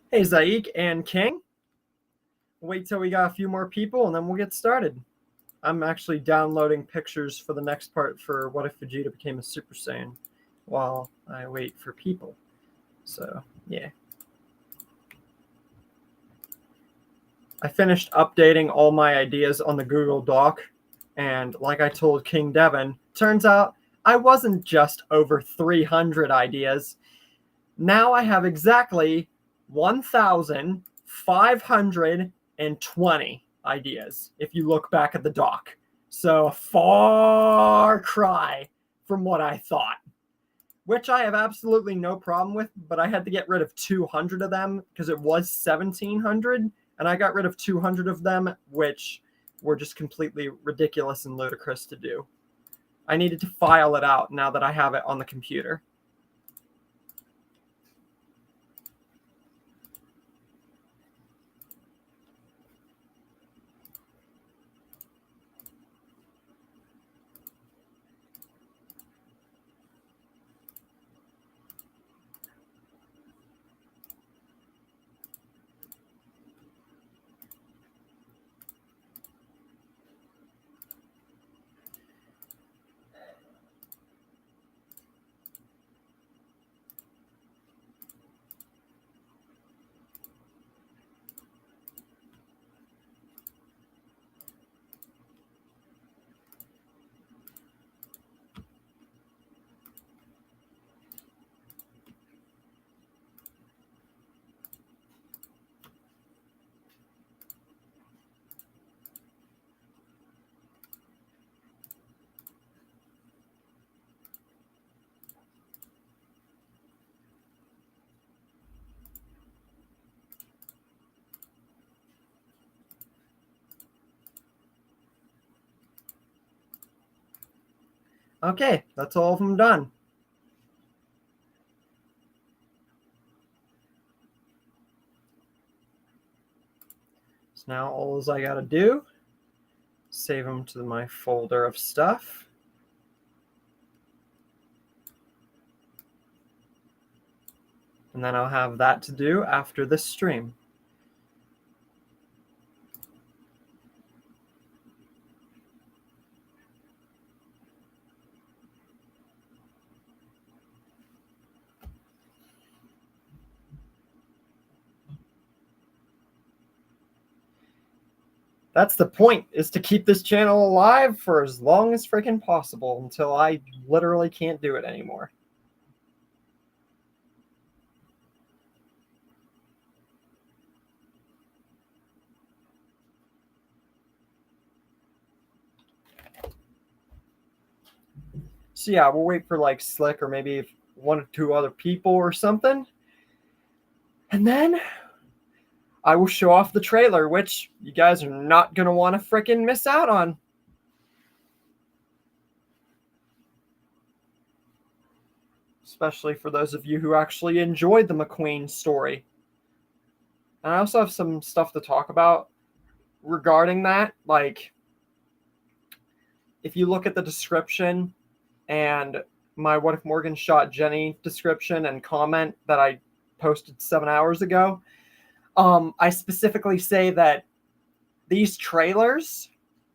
Hey, Zaik and King. Wait till we got a few more people and then we'll get started. I'm actually downloading pictures for the next part for What If Vegeta Became a Super Saiyan while I wait for people. So, yeah. I finished updating all my ideas on the Google Doc, and like I told King Devin, turns out I wasn't just over 300 ideas. Now I have exactly 1,520 ideas if you look back at the doc. So a far cry from what I thought, which I have absolutely no problem with, but I had to get rid of 200 of them because it was 1,700, and I got rid of 200 of them, which were just completely ridiculous and ludicrous to do. I needed to file it out now that I have it on the computer. Okay, that's all of them done. So now all I gotta do, save them to my folder of stuff. And then I'll have that to do after this stream. That's the point, is to keep this channel alive for as long as freaking possible until I literally can't do it anymore. So yeah, we'll wait for like Slick or maybe one or two other people or something. And then I will show off the trailer, which you guys are not going to want to freaking miss out on. Especially for those of you who actually enjoyed the Mcqueen story. And I also have some stuff to talk about regarding that. Like, if you look at the description and my What If Morgan Shot Jenny description and comment that I posted 7 hours ago, I specifically say that these trailers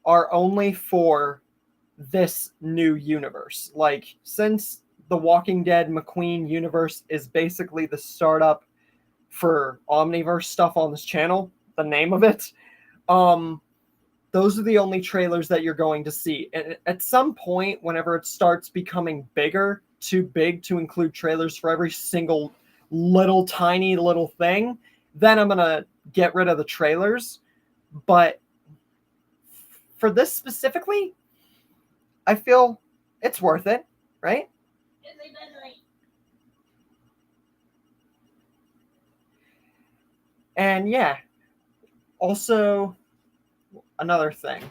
are only for this new universe. Like, since the Walking Dead Mcqueen universe is basically the startup for Omniverse stuff on this channel, the name of it, those are the only trailers that you're going to see. And at some point, whenever it starts becoming bigger, too big to include trailers for every single little tiny little thing, then I'm going to get rid of the trailers. But for this specifically, I feel it's worth it, right? And yeah, also another thing.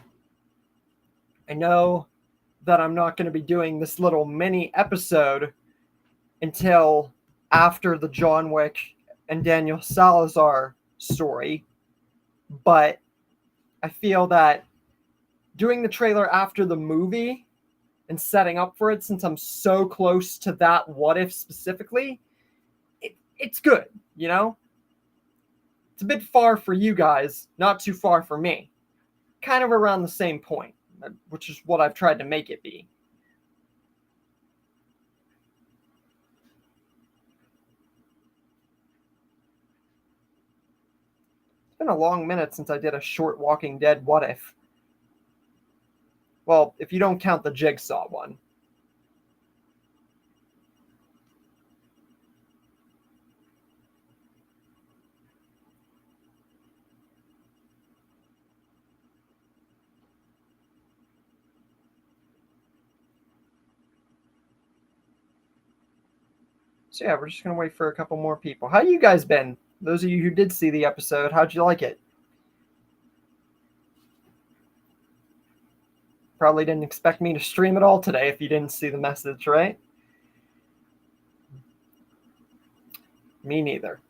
I know that I'm not going to be doing this little mini episode until after the John Wick and Daniel Salazar story, but I feel that doing the trailer after the movie and setting up for it, since I'm so close to that what if specifically, it's good, you know? It's a bit far for you guys, not too far for me. Kind of around the same point, which is what I've tried to make it be. It's been a long minute since I did a short Walking Dead what if. Well, if you don't count the Jigsaw one. So yeah, we're just going to wait for a couple more people. How you guys been? Those of you who did see the episode, how'd you like it? Probably didn't expect me to stream it all today if you didn't see the message, right? Me neither.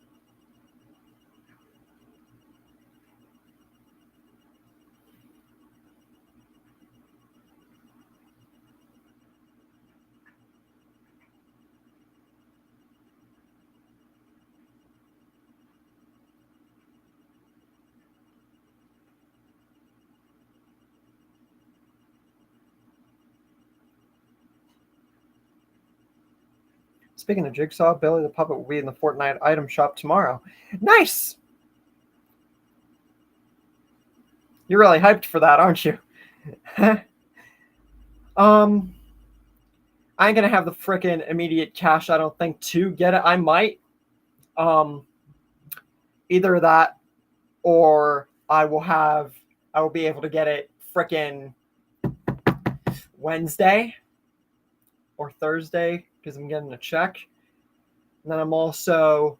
Speaking of Jigsaw, Billy the Puppet will be in the Fortnite item shop tomorrow. Nice! You're really hyped for that, aren't you? I ain't gonna have the frickin' immediate cash, I don't think, to get it. I might. Either that or I will be able to get it frickin' Wednesday or Thursday because I'm getting a check. And then I'm also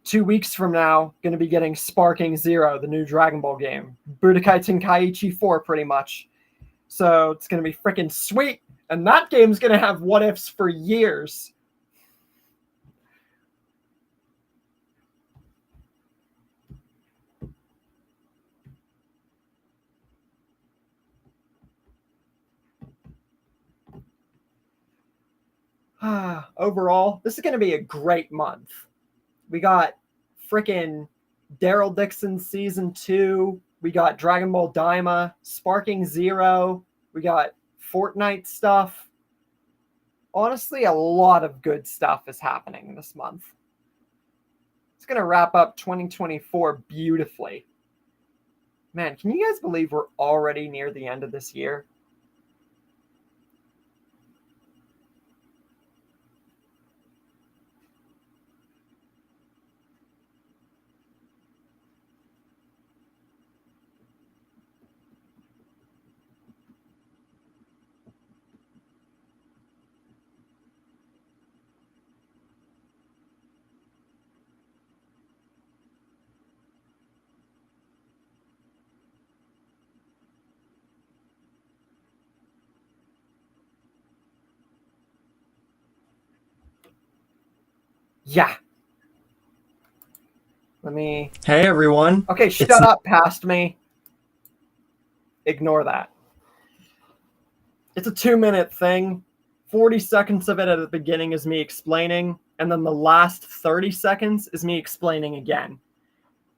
2 weeks from now going to be getting Sparking Zero, the new Dragon Ball game. Budokai Tenkaichi 4 pretty much. So it's going to be freaking sweet. And that game's going to have what ifs for years. Overall, this is going to be a great month. We got freaking Daryl Dixon Season 2. We got Dragon Ball Daima, Sparking Zero. We got Fortnite stuff. Honestly, a lot of good stuff is happening this month. It's going to wrap up 2024 beautifully. Man, can you guys believe we're already near the end of this year? Yeah. Hey, everyone. Okay, shut up past me. Ignore that. It's a 2-minute thing. 40 seconds of it at the beginning is me explaining, and then the last 30 seconds is me explaining again.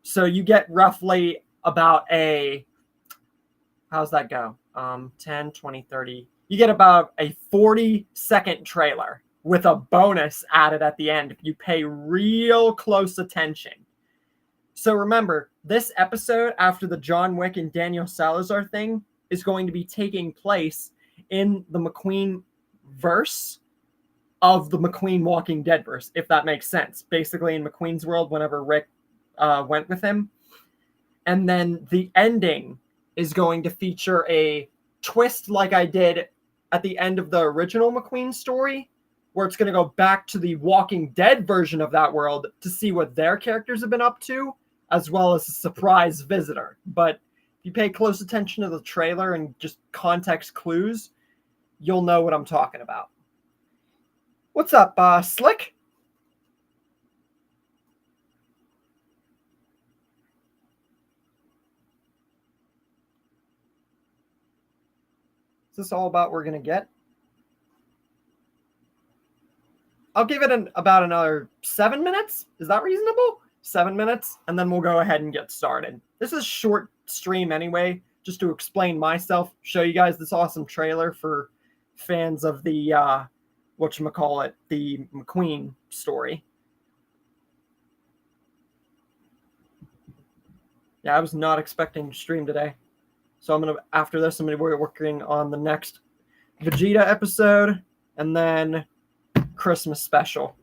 So you get roughly about how's that go? 10, 20, 30. You get about a 40-second trailer with a bonus added at the end if you pay real close attention. So remember, this episode after the John Wick and Daniel Salazar thing is going to be taking place in the Mcqueen verse of the Mcqueen Walking Dead verse, if that makes sense. Basically in Mcqueen's world, whenever Rick went with him. And then the ending is going to feature a twist like I did at the end of the original Mcqueen story, where it's going to go back to the Walking Dead version of that world to see what their characters have been up to, as well as a surprise visitor. But if you pay close attention to the trailer and just context clues, you'll know what I'm talking about. What's up, Slick? Is this all about we're going to get? I'll give it about another 7 minutes. Is that reasonable? 7 minutes, and then we'll go ahead and get started. This is a short stream anyway, just to explain myself, show you guys this awesome trailer for fans of the, whatchamacallit, the McQueen story. Yeah, I was not expecting to stream today. So after this, I'm going to be working on the next Vegeta episode, and then Christmas special.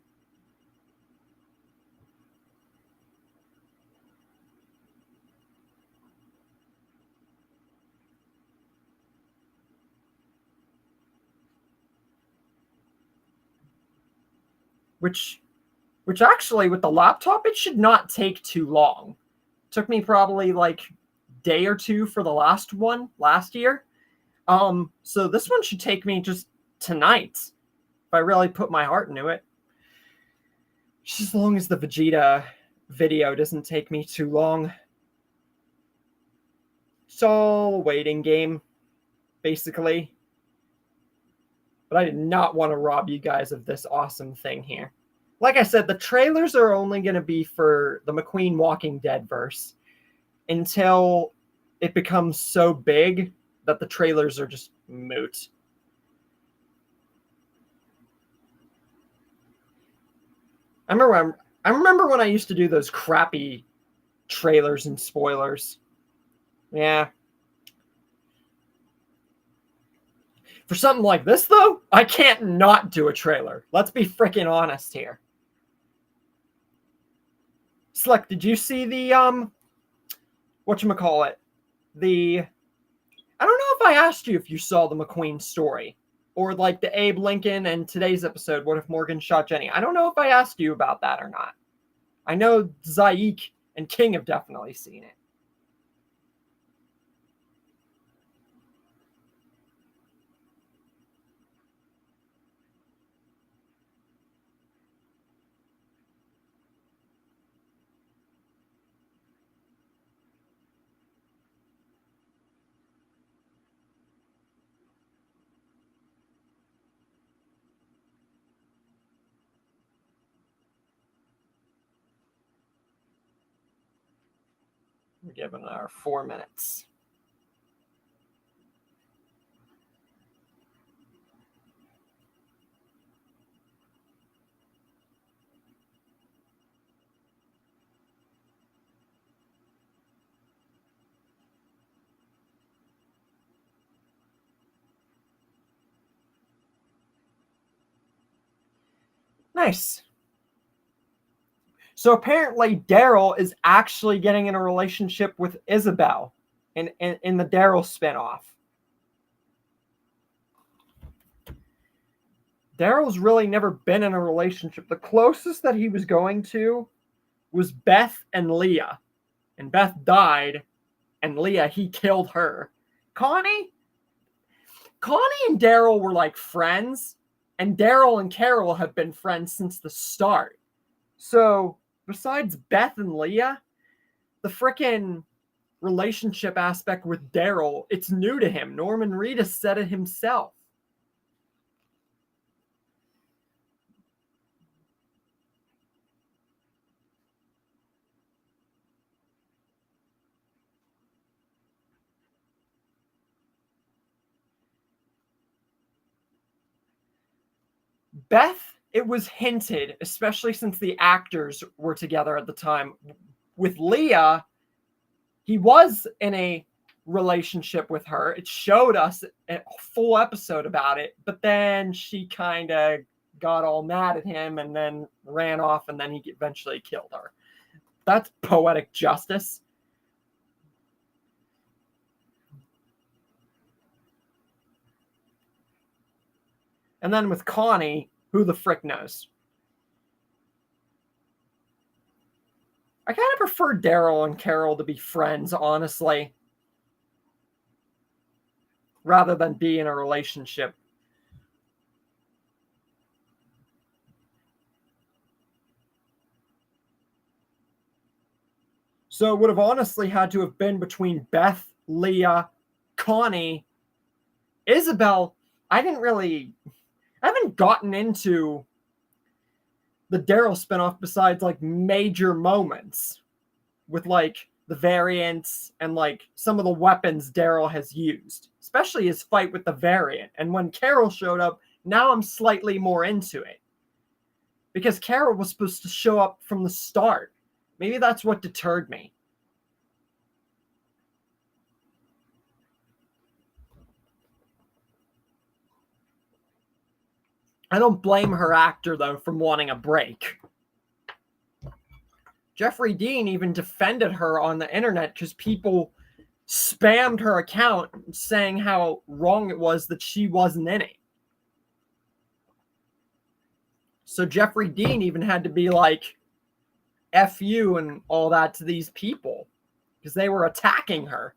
Which actually, with the laptop, it should not take too long. It took me probably like a day or two for the last one last year. So this one should take me just tonight if I really put my heart into it. Just as long as the Vegeta video doesn't take me too long. It's all a waiting game, basically. But I did not want to rob you guys of this awesome thing here. Like I said, the trailers are only going to be for the McQueen Walking Dead verse until it becomes so big that the trailers are just moot. I remember when I used to do those crappy trailers and spoilers. Yeah. For something like this, though, I can't not do a trailer. Let's be freaking honest here. Slick, did you see the, whatchamacallit? I don't know if I asked you if you saw the McQueen story. Or like the Abe Lincoln and today's episode, What If Morgan Shot Jenny? I don't know if I asked you about that or not. I know Zaik and King have definitely seen it. We're giving our 4 minutes. Nice. So apparently Daryl is actually getting in a relationship with Isabel in the Daryl spinoff. Daryl's really never been in a relationship. The closest that he was going to was Beth and Leah. And Beth died, and Leah, he killed her. Connie and Daryl were like friends, and Daryl and Carol have been friends since the start. So besides Beth and Leah, the frickin' relationship aspect with Daryl, it's new to him. Norman Reedus said it himself. Beth, it was hinted, especially since the actors were together at the time. With Leah, he was in a relationship with her. It showed us a full episode about it, but then she kind of got all mad at him and then ran off, and then he eventually killed her. That's poetic justice. And then with Connie, who the frick knows? I kind of prefer Daryl and Carol to be friends, honestly, rather than be in a relationship. So it would have honestly had to have been between Beth, Leah, Connie, Isabel. I haven't gotten into the Daryl spinoff besides like major moments with like the variants and like some of the weapons Daryl has used, especially his fight with the variant. And when Carol showed up, now I'm slightly more into it because Carol was supposed to show up from the start. Maybe that's what deterred me. I don't blame her actor, though, from wanting a break. Jeffrey Dean even defended her on the internet because people spammed her account saying how wrong it was that she wasn't in it. So Jeffrey Dean even had to be like, F you and all that to these people because they were attacking her.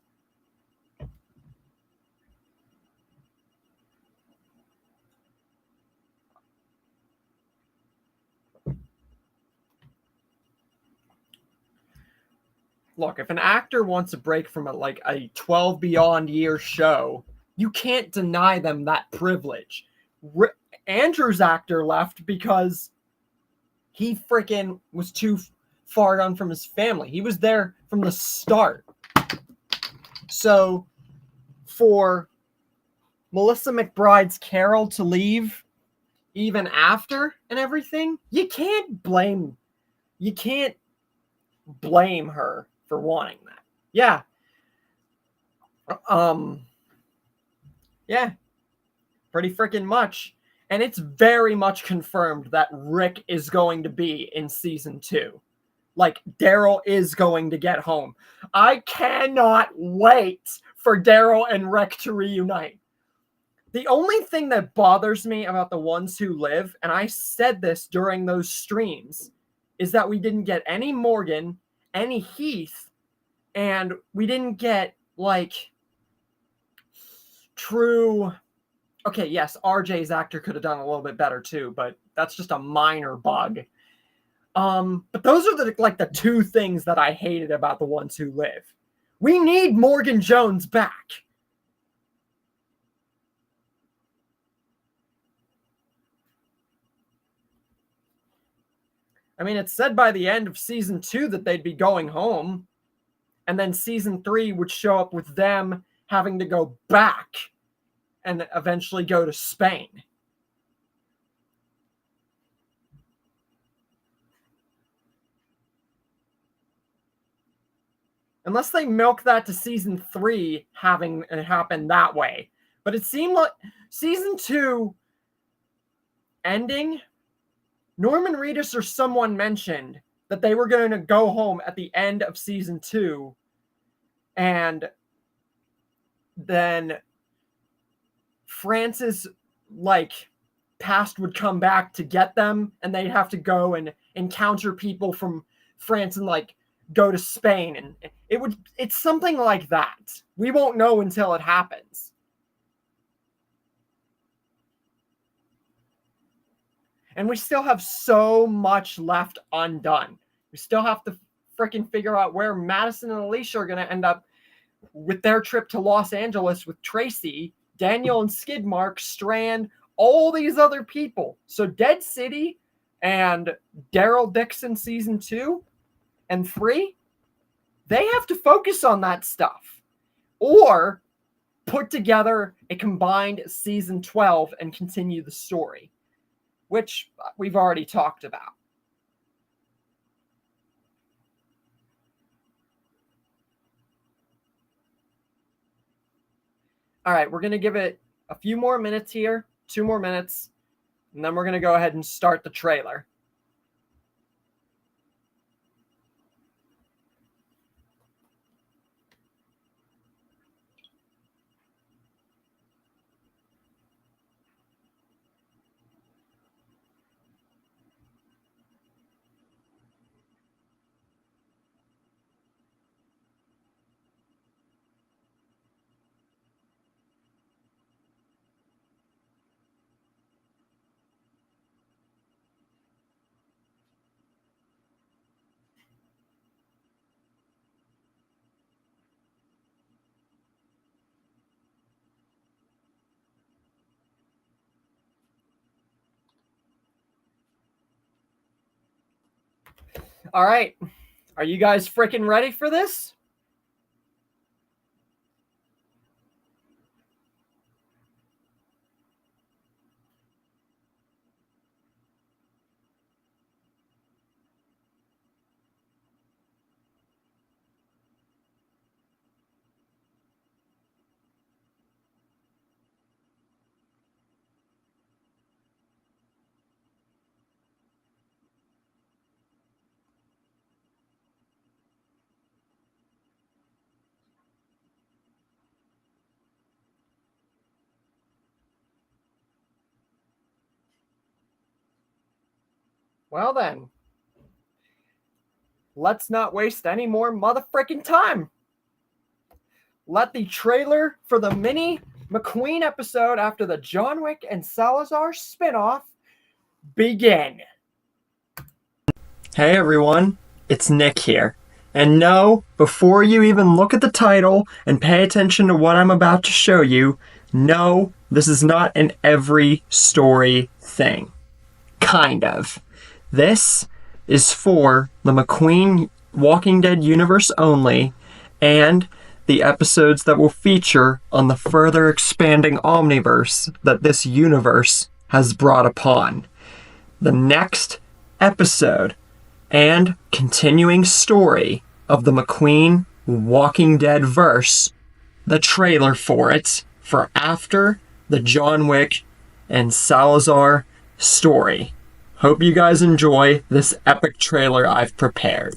Look, if an actor wants a break from like a 12 beyond year show, you can't deny them that privilege. Andrew's actor left because he freaking was too far gone from his family. He was there from the start. So for Melissa McBride's Carol to leave even after and everything, you can't blame her for wanting that. Yeah. Yeah. Pretty freaking much. And it's very much confirmed that Rick is going to be in season 2. Like, Daryl is going to get home. I cannot wait for Daryl and Rick to reunite. The only thing that bothers me about The Ones Who Live, and I said this during those streams, is that we didn't get any Morgan, any Heath, and we didn't get, like, true... Okay, yes, RJ's actor could have done a little bit better too, but that's just a minor bug. But those are the two things that I hated about The Ones Who Live. We need Morgan Jones back. I mean, it's said by the end of season 2 that they'd be going home, and then season 3 would show up with them having to go back and eventually go to Spain. Unless they milk that to season 3 having it happen that way. But it seemed like season 2 ending, Norman Reedus or someone mentioned that they were going to go home at the end of season 2, and then France's past would come back to get them, and they'd have to go and encounter people from France and go to Spain, and it's something like that. We won't know until it happens. And we still have so much left undone. We still have to freaking figure out where Madison and Alicia are going to end up with their trip to Los Angeles with Tracy, Daniel and Skidmark, Strand, all these other people. So Dead City and Daryl Dixon season 2 and 3, they have to focus on that stuff. Or put together a combined season 12 and continue the story, which we've already talked about. All right, we're going to give it a few more minutes here, 2 more minutes, and then we're going to go ahead and start the trailer. All right. Are you guys freaking ready for this? Well then, let's not waste any more motherfucking time. Let the trailer for the mini McQueen episode after the John Wick and Salazar spinoff begin. Hey everyone, it's Nick here. And no, before you even look at the title and pay attention to what I'm about to show you, no, this is not an every story thing. Kind of. This is for the McQueen Walking Dead universe only, and the episodes that will feature on the further expanding Omniverse that this universe has brought upon. The next episode and continuing story of the McQueen Walking Dead verse, the trailer for it, for after the John Wick and Salazar story. Hope you guys enjoy this epic trailer I've prepared.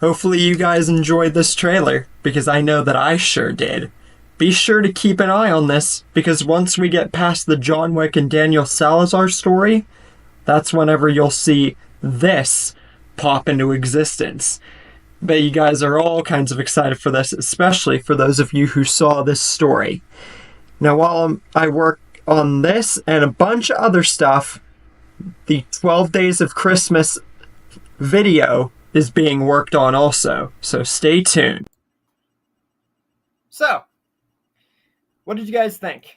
Hopefully you guys enjoyed this trailer, because I know that I sure did. Be sure to keep an eye on this, because once we get past the John Wick and Daniel Salazar story, that's whenever you'll see this pop into existence. Bet you guys are all kinds of excited for this, especially for those of you who saw this story. Now while I work on this and a bunch of other stuff, the 12 Days of Christmas video is being worked on also, so stay tuned. So, what did you guys think?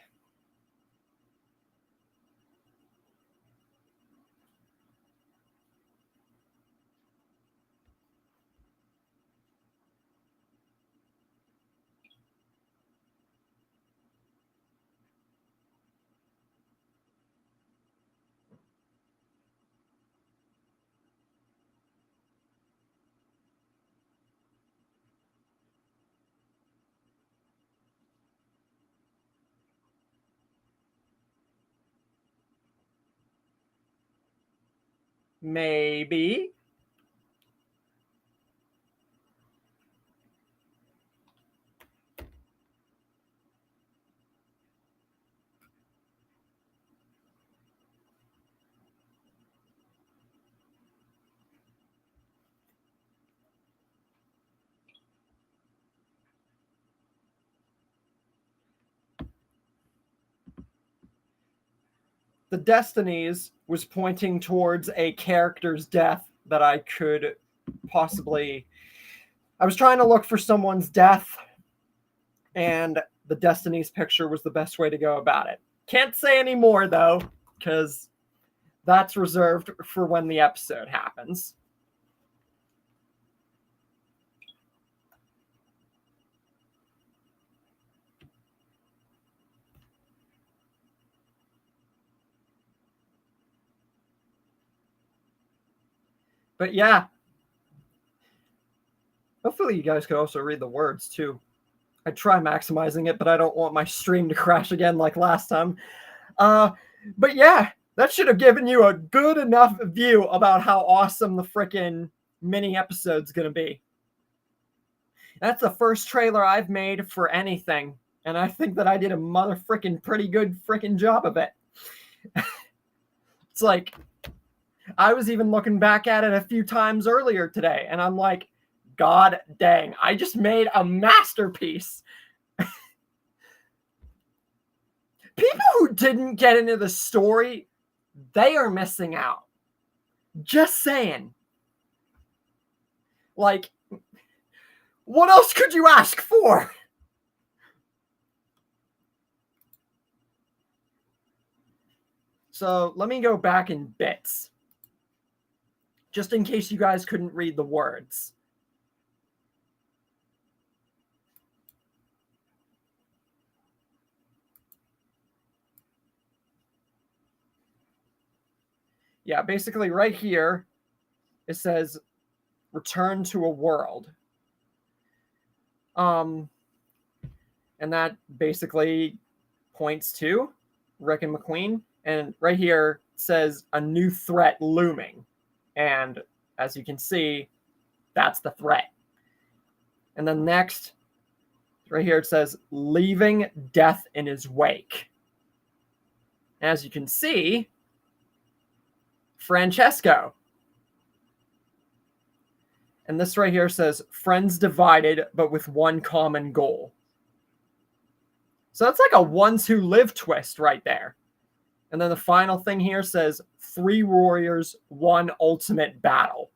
Maybe. The Destinies was pointing towards a character's death that I could possibly... I was trying to look for someone's death, and the Destinies picture was the best way to go about it. Can't say any more, though, because that's reserved for when the episode happens. But yeah, hopefully you guys could also read the words too. I try maximizing it, but I don't want my stream to crash again like last time. But yeah, that should have given you a good enough view about how awesome the frickin' mini episode's gonna be. That's the first trailer I've made for anything, and I think that I did a mother-frickin' pretty good frickin' job of it. It's like, I was even looking back at it a few times earlier today, and I'm like, God dang, I just made a masterpiece. People who didn't get into the story, they are missing out. Just saying. Like, what else could you ask for? So let me go back in bits, just in case you guys couldn't read the words. Yeah, basically right here, it says, return to a world. And that basically points to Rick and Mcqueen. And right here says a new threat looming. And as you can see, that's the threat. And then next, right here, it says leaving death in his wake. As you can see, Francesco. And this right here says friends divided, but with one common goal. So that's like a ones who live twist right there. And then the final thing here says 3 warriors, 1 ultimate battle.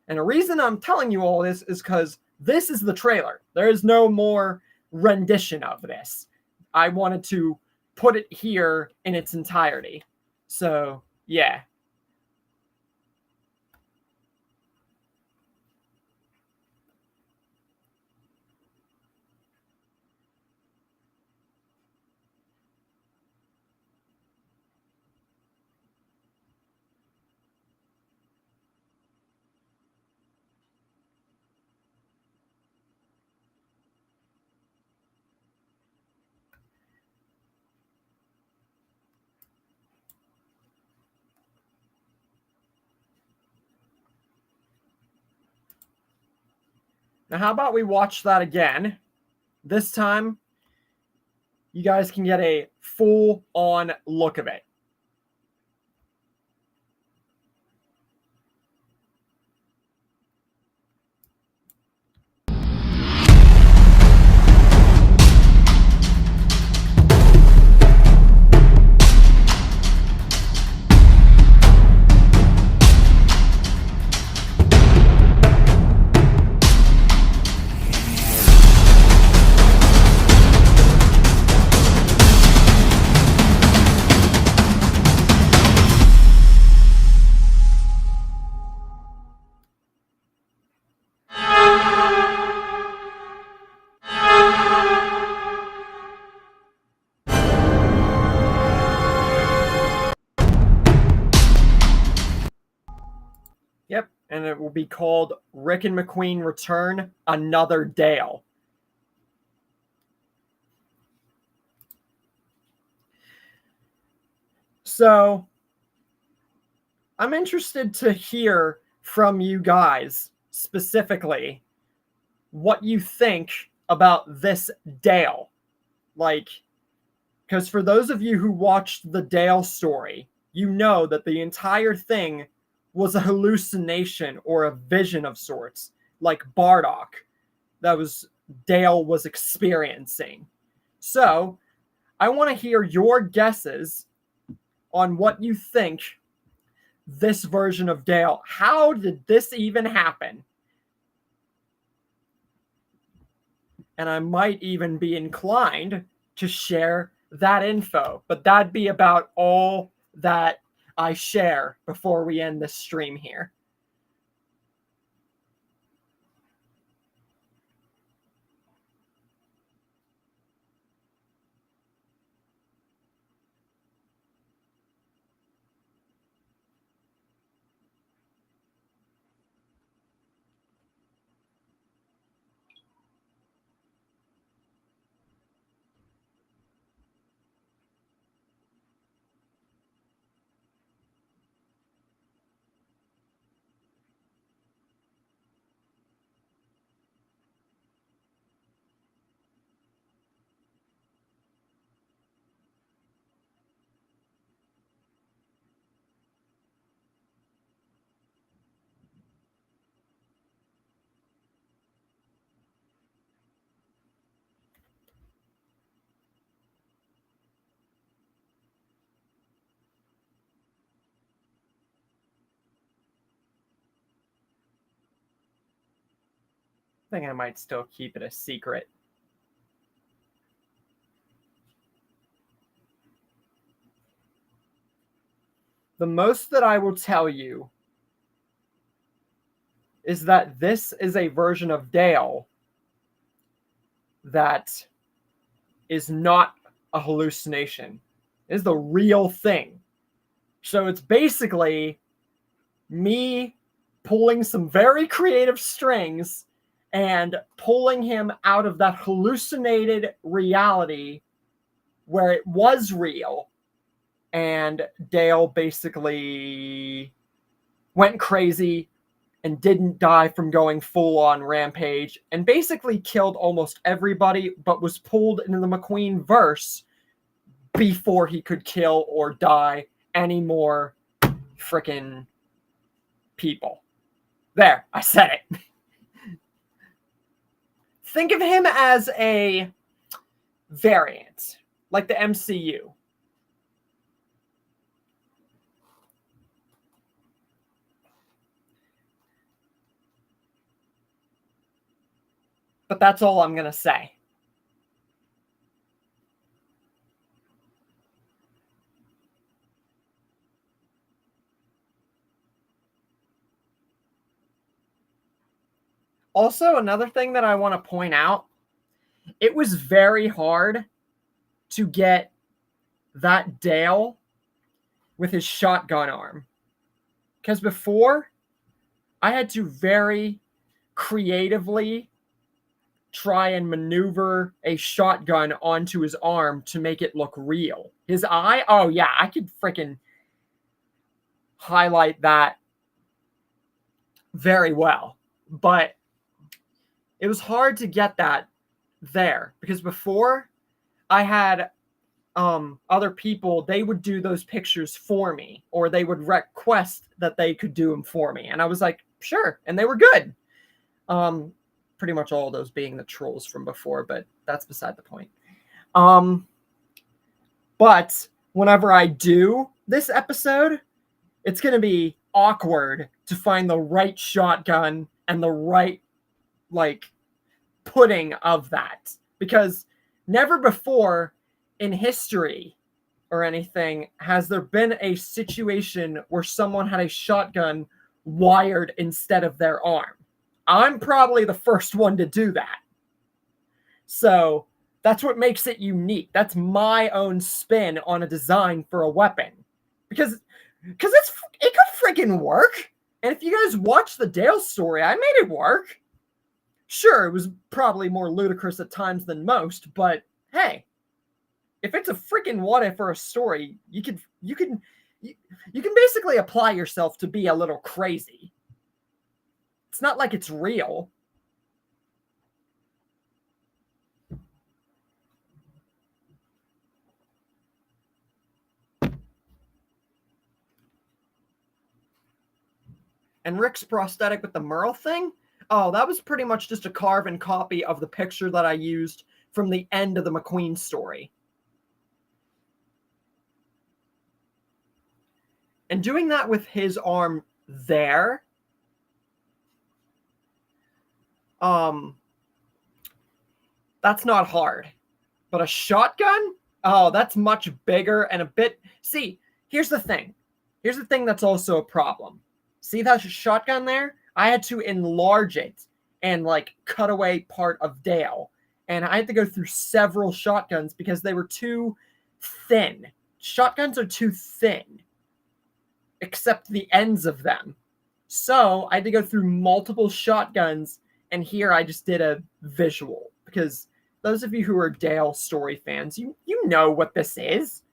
And the reason I'm telling you all this is because this is the trailer. There is no more rendition of this. I wanted to put it here in its entirety. So, yeah. Now, how about we watch that again? This time, you guys can get a full-on look of it. Yep, and it will be called Rick and Mcqueen Return Another Dale. So, I'm interested to hear from you guys specifically what you think about this Dale. Like, because for those of you who watched the Dale story, you know that the entire thing was a hallucination or a vision of sorts, like Bardock, that Dale was experiencing. So, I want to hear your guesses on what you think this version of Dale, how did this even happen? And I might even be inclined to share that info, but that'd be about all that I share before we end this stream here. I think I might still keep it a secret. The most that I will tell you is that this is a version of Dale that is not a hallucination. It is the real thing. So it's basically me pulling some very creative strings and pulling him out of that hallucinated reality where it was real. And Dale basically went crazy and didn't die from going full-on rampage and basically killed almost everybody, but was pulled into the Mcqueen verse before he could kill or die any more freaking people. There, I said it. Think of him as a variant, like the MCU. But that's all I'm going to say. Also, another thing that I want to point out, it was very hard to get that Dale with his shotgun arm. Because before, I had to very creatively try and maneuver a shotgun onto his arm to make it look real. His eye, oh yeah, I could freaking highlight that very well. But it was hard to get that there because before I had other people, they would do those pictures for me, or they would request that they could do them for me. And I was like, sure. And they were good. Pretty much all of those being the trolls from before, but that's beside the point. But whenever I do this episode, it's going to be awkward to find the right shotgun and the right, like, putting of that. Because never before in history or anything has there been a situation where someone had a shotgun wired instead of their arm. I'm probably the first one to do that. So that's what makes it unique. That's my own spin on a design for a weapon. Because it could freaking work. And if you guys watch the Dale story, I made it work. Sure, it was probably more ludicrous at times than most, but hey, if it's a freaking what if or a story, you can basically apply yourself to be a little crazy. It's not like it's real. And Rick's prosthetic with the Merle thing? Oh, that was pretty much just a carbon copy of the picture that I used from the end of the Mcqueen story. And doing that with his arm there, that's not hard. But a shotgun? Oh, that's much bigger and a bit... See, here's the thing. Here's the thing that's also a problem. See that shotgun there? I had to enlarge it and, like, cut away part of Dale. And I had to go through several shotguns because they were too thin. Shotguns are too thin, except the ends of them. So I had to go through multiple shotguns, and here I just did a visual. Because those of you who are Dale story fans, you know what this is.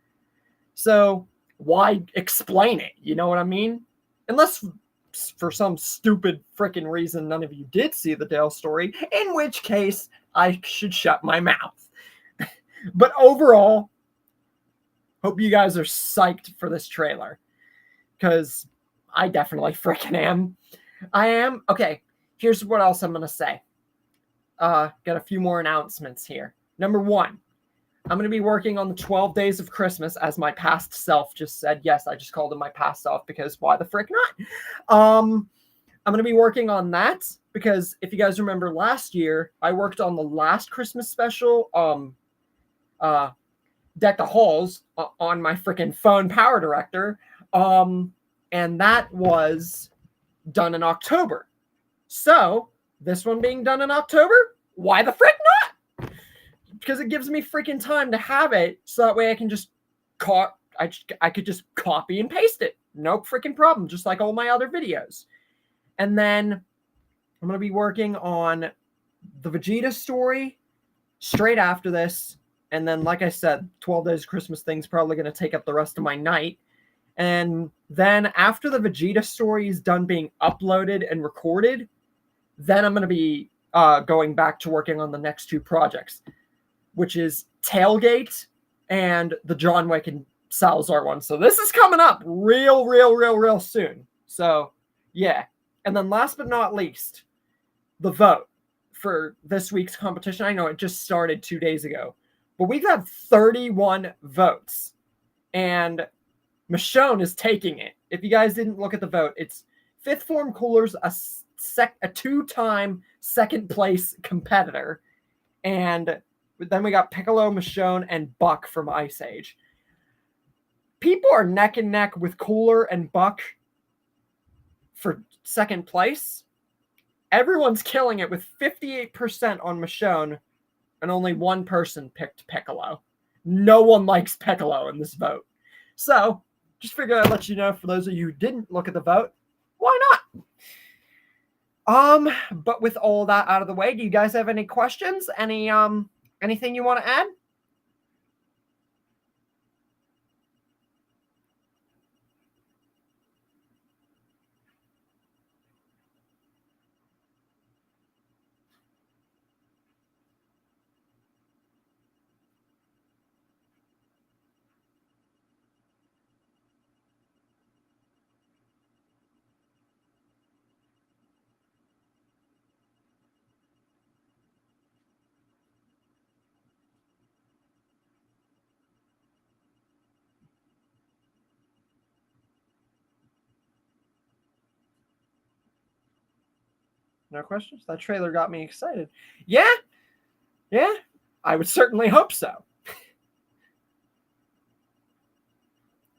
So why explain it? You know what I mean? Unless for some stupid freaking reason none of you did see the Dale story, in which case I should shut my mouth. But overall, hope you guys are psyched for this trailer. Because I definitely freaking am. I am. Okay, here's what else I'm going to say. Got a few more announcements here. Number one, I'm going to be working on the 12 Days of Christmas, as my past self just said. Yes, I just called him my past self because why the frick not? I'm going to be working on that because if you guys remember last year, I worked on the last Christmas special, Deck the Halls, on my freaking phone power director. And that was done in October. So this one being done in October, why the frick not? Because it gives me freaking time to have it, so that way I can just I could just copy and paste it. No freaking problem, just like all my other videos. And then I'm going to be working on the Vegeta story straight after this. And then, like I said, 12 Days Christmas thing's probably going to take up the rest of my night. And then after the Vegeta story is done being uploaded and recorded, then I'm going to be going back to working on the next two projects, which is Tailgate and the John Wick and Salazar one. So this is coming up real soon. So, yeah. And then last but not least, the vote for this week's competition. I know it just started 2 days ago, but we've had 31 votes. And Michonne is taking it. If you guys didn't look at the vote, it's Fifth Form Cooler's a two-time second place competitor. And then we got Piccolo, Michonne, and Buck from Ice Age. People are neck and neck with Cooler and Buck for second place. Everyone's killing it with 58% on Michonne, and only one person picked Piccolo. No one likes Piccolo in this vote. So, just figured I'd let you know, for those of you who didn't look at the vote, why not? But with all that out of the way, do you guys have any questions? Anything you want to add? No questions? That trailer got me excited. Yeah, I would certainly hope so.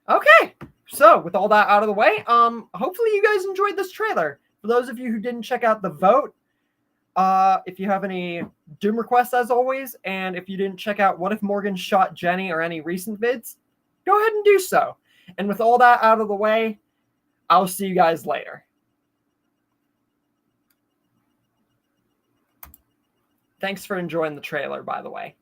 Okay, so with all that out of the way, hopefully you guys enjoyed this trailer. For those of you who didn't check out the vote, if you have any Doom requests, as always, and if you didn't check out What If Morgan Shot Jenny or any recent vids, go ahead and do so. And with all that out of the way, I'll see you guys later. Thanks for enjoying the trailer, by the way.